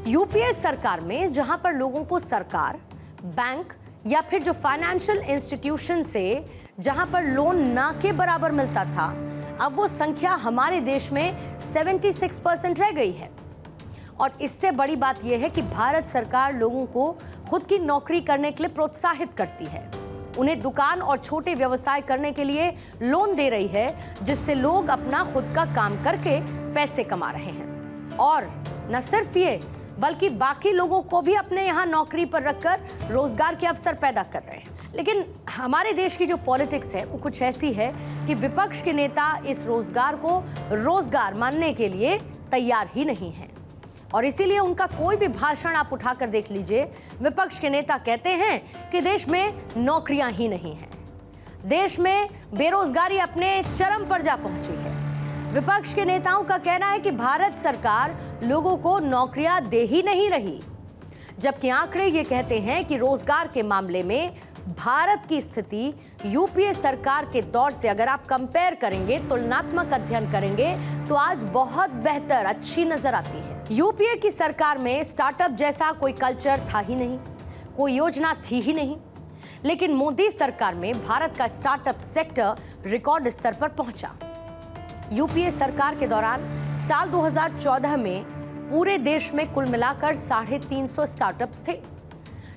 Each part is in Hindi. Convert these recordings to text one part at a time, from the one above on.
यूपीए सरकार में जहां पर लोगों को सरकार, बैंक या फिर जो फाइनेंशियल इंस्टीट्यूशन से जहां पर लोन ना के बराबर मिलता था, अब वो संख्या हमारे देश में 76% रह गई है। और इससे बड़ी बात यह है कि भारत सरकार लोगों को खुद की नौकरी करने के लिए प्रोत्साहित करती है, उन्हें दुकान और छोटे व्यवसाय करने के लिए लोन दे रही है, जिससे लोग अपना खुद का काम करके पैसे कमा रहे हैं। और न सिर्फ ये, बल्कि बाकी लोगों को भी अपने यहाँ नौकरी पर रखकर रोजगार के अवसर पैदा कर रहे हैं। लेकिन हमारे देश की जो पॉलिटिक्स है वो कुछ ऐसी है कि विपक्ष के नेता इस रोजगार को रोजगार मानने के लिए तैयार ही नहीं है। और इसीलिए उनका कोई भी भाषण आप उठाकर देख लीजिए, विपक्ष के नेता कहते हैं कि देश में नौकरियां ही नहीं हैं, देश में बेरोजगारी अपने चरम पर जा पहुंची है। विपक्ष के नेताओं का कहना है कि भारत सरकार लोगों को नौकरियां दे ही नहीं रही, जबकि आंकड़े ये कहते हैं कि रोजगार के मामले में भारत की स्थिति यूपीए सरकार के दौर से अगर आप कंपेयर करेंगे, तुलनात्मक अध्ययन करेंगे, तो आज बहुत बेहतर, अच्छी नजर आती है। यूपीए की सरकार में स्टार्टअप जैसा कोई कल्चर था ही नहीं, कोई योजना थी ही नहीं। लेकिन मोदी सरकार में भारत का स्टार्टअप सेक्टर रिकॉर्ड स्तर पर पहुंचा। यूपीए सरकार के दौरान साल 2014 में पूरे देश में कुल मिलाकर 350 स्टार्टअप्स थे,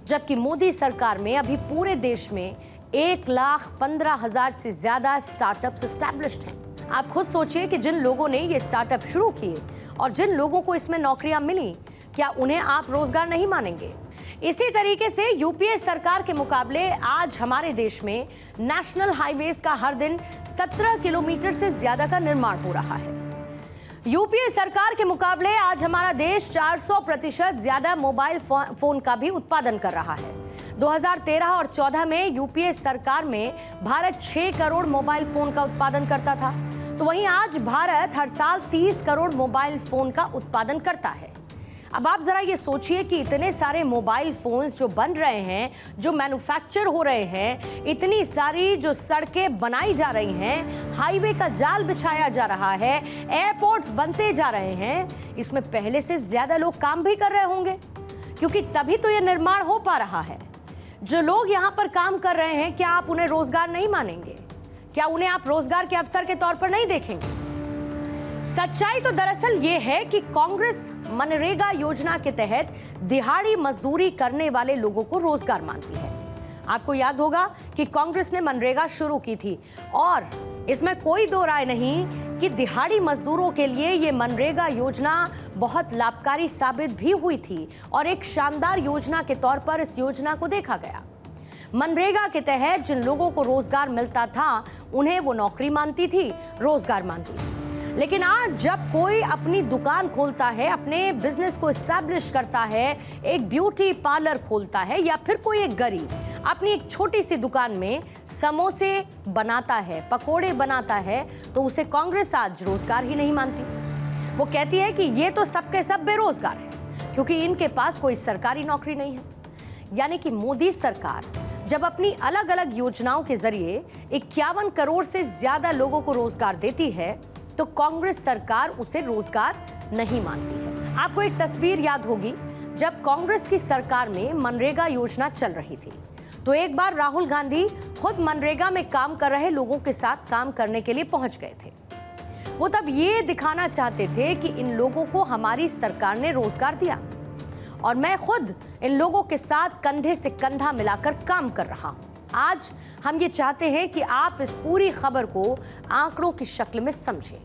जबकि मोदी सरकार में अभी पूरे देश में 1,15,000 से ज्यादा स्टार्टअप्स एस्टैब्लिश्ड हैं। आप खुद सोचिए कि जिन लोगों ने ये स्टार्टअप शुरू किए और जिन लोगों को इसमें नौकरियां मिली, क्या उन्हें आप रोजगार नहीं मानेंगे? इसी तरीके से यूपीए सरकार के मुकाबले आज हमारे देश में नेशनल हाईवेज का हर दिन 17 किलोमीटर से ज्यादा का निर्माण हो रहा है। यूपीए सरकार के मुकाबले आज हमारा देश 400% ज्यादा मोबाइल फोन का भी उत्पादन कर रहा है। 2013 और 14 में यूपीए सरकार में भारत 6 करोड़ मोबाइल फोन का उत्पादन करता था, तो वहीं आज भारत हर साल 30 करोड़ मोबाइल फोन का उत्पादन करता है। अब आप जरा ये सोचिए कि इतने सारे मोबाइल फोन्स जो बन रहे हैं, जो मैन्युफैक्चर हो रहे हैं, इतनी सारी जो सड़कें बनाई जा रही हैं, हाईवे का जाल बिछाया जा रहा है, एयरपोर्ट्स बनते जा रहे हैं, इसमें पहले से ज्यादा लोग काम भी कर रहे होंगे, क्योंकि तभी तो ये निर्माण हो पा रहा है। जो लोग यहाँ पर काम कर रहे हैं, क्या आप उन्हें रोजगार नहीं मानेंगे? क्या उन्हें आप रोजगार के अवसर के तौर पर नहीं देखेंगे? सच्चाई तो दरअसल ये है कि कांग्रेस मनरेगा योजना के तहत दिहाड़ी मजदूरी करने वाले लोगों को रोजगार मानती है। आपको याद होगा कि कांग्रेस ने मनरेगा शुरू की थी और इसमें कोई दो राय नहीं कि दिहाड़ी मजदूरों के लिए ये मनरेगा योजना बहुत लाभकारी साबित भी हुई थी और एक शानदार योजना के तौर पर इस योजना को देखा गया। मनरेगा के तहत जिन लोगों को रोजगार मिलता था, उन्हें वो नौकरी मानती थी, रोजगार मानती थी। लेकिन आज जब कोई अपनी दुकान खोलता है, अपने बिजनेस को एस्टैब्लिश करता है, एक ब्यूटी पार्लर खोलता है, या फिर कोई एक गरीब अपनी एक छोटी सी दुकान में समोसे बनाता है, पकोड़े बनाता है, तो उसे कांग्रेस आज रोजगार ही नहीं मानती। वो कहती है कि ये तो सबके सब बेरोजगार है, क्योंकि इनके पास कोई सरकारी नौकरी नहीं है। यानी कि मोदी सरकार जब अपनी अलग अलग योजनाओं के जरिए 51 करोड़ से ज्यादा लोगों को रोजगार देती है, तो कांग्रेस सरकार उसे रोजगार नहीं मानती है। आपको एक तस्वीर याद होगी, जब कांग्रेस की सरकार में मनरेगा योजना चल रही थी, तो एक बार राहुल गांधी खुद मनरेगा में काम कर रहे लोगों के साथ काम करने के लिए पहुंच गए थे। वो तब ये दिखाना चाहते थे कि इन लोगों को हमारी सरकार ने रोजगार दिया और मैं खुद इन लोगों के साथ कंधे से कंधा मिलाकर काम कर रहा हूं। आज हम ये चाहते हैं कि आप इस पूरी खबर को आंकड़ों की शक्ल में समझें,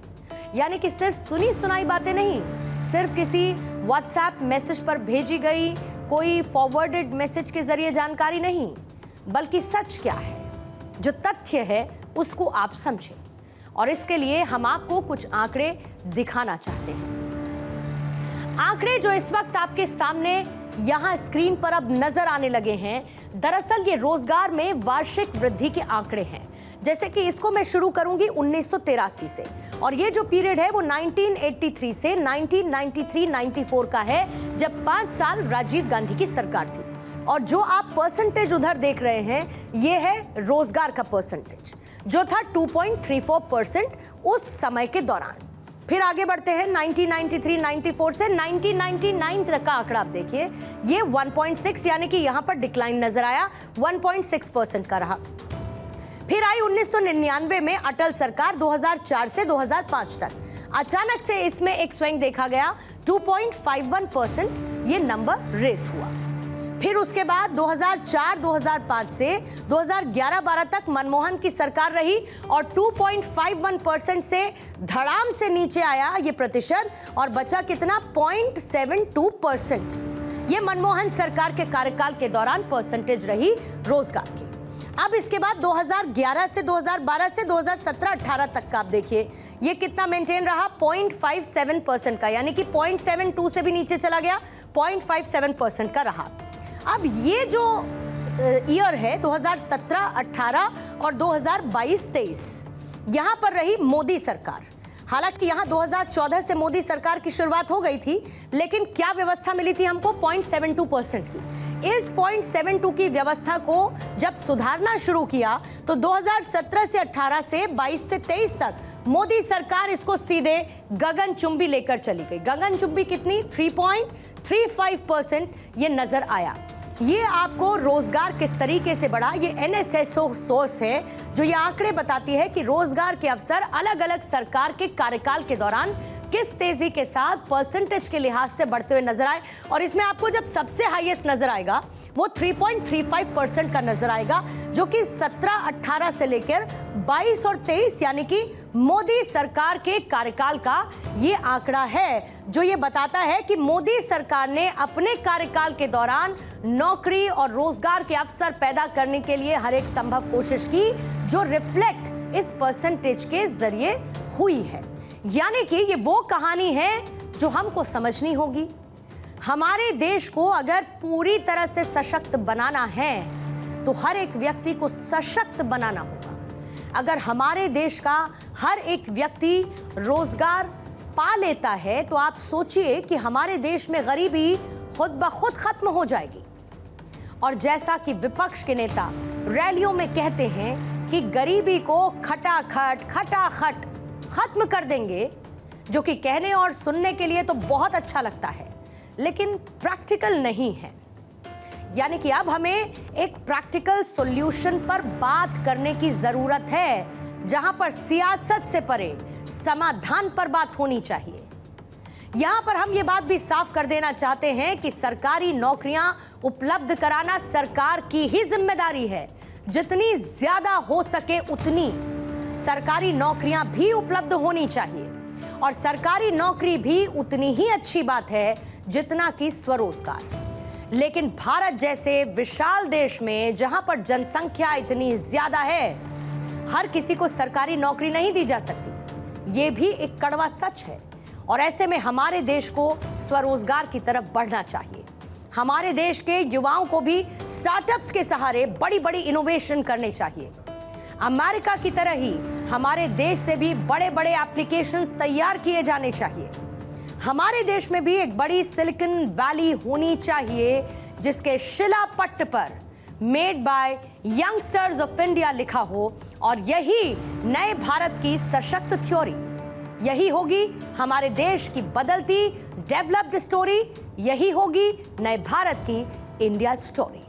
यानी कि सिर्फ सुनी सुनाई बातें नहीं, सिर्फ किसी व्हाट्सएप मैसेज पर भेजी गई कोई फॉरवर्डेड मैसेज के जरिए जानकारी नहीं, बल्कि सच क्या है, जो तथ्य है उसको आप समझें। और इसके लिए हम आपको कुछ आंकड़े दिखाना चाहते हैं। आंकड़े जो इस वक्त आपके सामने यहां स्क्रीन पर अब नजर आने लगे हैं, दरअसल ये रोजगार में वार्षिक वृद्धि के आंकड़े हैं। जैसे कि इसको मैं शुरू करूंगी 1983 से, और ये जो पीरियड है वो 1983 से 1993-94 का है, जब 5 साल राजीव गांधी की सरकार थी। और जो आप परसेंटेज उधर देख रहे हैं, ये है रोजगार का परसेंटेज, जो था 2.34% उस समय के दौरान। फिर आगे बढ़ते हैं 1993, 94 से 1999 तक का आंकड़ा आप देखिए, ये 1.6 यानी कि यहां पर डिक्लाइन नजर आया, 1.6% का रहा। फिर आई 1999 में अटल सरकार, 2004 से 2005 तक अचानक से इसमें एक स्विंग देखा गया, 2.51% ये नंबर रेस हुआ। फिर उसके बाद 2004-2005 से 2011-12 तक मनमोहन की सरकार रही और 2.51% से धड़ाम से नीचे आया ये प्रतिशत और बचा कितना, 0.72%। ये मनमोहन सरकार के कार्यकाल के दौरान परसेंटेज रही रोजगार की। अब इसके बाद 2011 से 2012 से 2017-18 तक का आप देखिए, ये कितना मेंटेन रहा, 0.57% का, यानी कि 0.72 से भी नीचे चला गया, 0.57% का रहा। अब ये जो ईयर है 2017-18 और 2022-23, यहां पर रही मोदी सरकार। हालांकि यहां 2014 से मोदी सरकार की शुरुआत हो गई थी, लेकिन क्या व्यवस्था मिली थी हमको, 0.72% की। इस 0.72 की व्यवस्था को जब सुधारना शुरू किया तो 2017 से 18 से 22 से 23 तक मोदी सरकार इसको सीधे गगनचुंबी लेकर चली गई। गगनचुंबी कितनी, 3.35% ये नजर आया। ये आपको रोजगार किस तरीके से बढ़ा, ये NSSO सोर्स है जो ये आंकड़े बताती है कि रोजगार के अवसर अलग अलग सरकार के कार्यकाल के दौरान किस तेजी के साथ परसेंटेज के लिहाज से बढ़ते हुए नजर आए। और इसमें आपको जब सबसे हाईएस्ट नजर आएगा वो 3.35% का नजर आएगा, जो कि 17-18 से लेकर 22 और 23 यानी कि मोदी सरकार के कार्यकाल का ये आंकड़ा है, जो ये बताता है कि मोदी सरकार ने अपने कार्यकाल के दौरान नौकरी और रोजगार के अवसर पैदा करने के लिए हर एक संभव कोशिश की, जो रिफ्लेक्ट इस परसेंटेज के जरिए हुई है। यानी कि ये वो कहानी है जो हमको समझनी होगी। हमारे देश को अगर पूरी तरह से सशक्त बनाना है तो हर एक व्यक्ति को सशक्त बनाना होगा। अगर हमारे देश का हर एक व्यक्ति रोजगार पा लेता है तो आप सोचिए कि हमारे देश में गरीबी खुद ब खुद खत्म हो जाएगी। और जैसा कि विपक्ष के नेता रैलियों में कहते हैं कि गरीबी को खटाखट खत्म कर देंगे, जो कि कहने और सुनने के लिए तो बहुत अच्छा लगता है, लेकिन प्रैक्टिकल नहीं है। यानी कि अब हमें एक प्रैक्टिकल सॉल्यूशन पर बात करने की जरूरत है, जहां पर सियासत से परे समाधान पर बात होनी चाहिए। यहां पर हम ये बात भी साफ कर देना चाहते हैं कि सरकारी नौकरियां उपलब्ध कराना सरकार की ही जिम्मेदारी है। जितनी ज्यादा हो सके उतनी सरकारी नौकरियां भी उपलब्ध होनी चाहिए, और सरकारी नौकरी भी उतनी ही अच्छी बात है जितना कि स्वरोजगार। लेकिन भारत जैसे विशाल देश में जहां पर जनसंख्या इतनी ज्यादा है, हर किसी को सरकारी नौकरी नहीं दी जा सकती। ये भी एक कड़वा सच है। और ऐसे में हमारे देश को स्वरोजगार की तरफ बढ़ना चाहिए। हमारे देश के युवाओं को भी स्टार्टअप्स के सहारे बड़ी बड़ी इनोवेशन करने चाहिए। अमेरिका की तरह ही हमारे देश से भी बड़े बड़े एप्लीकेशंस तैयार किए जाने चाहिए। हमारे देश में भी एक बड़ी सिलिकॉन वैली होनी चाहिए, जिसके शिलापट्ट पर made by youngsters of India लिखा हो, और यही नए भारत की सशक्त थ्योरी, यही होगी हमारे देश की बदलती डेवलप्ड स्टोरी, यही होगी नए भारत की इंडिया स्टोरी।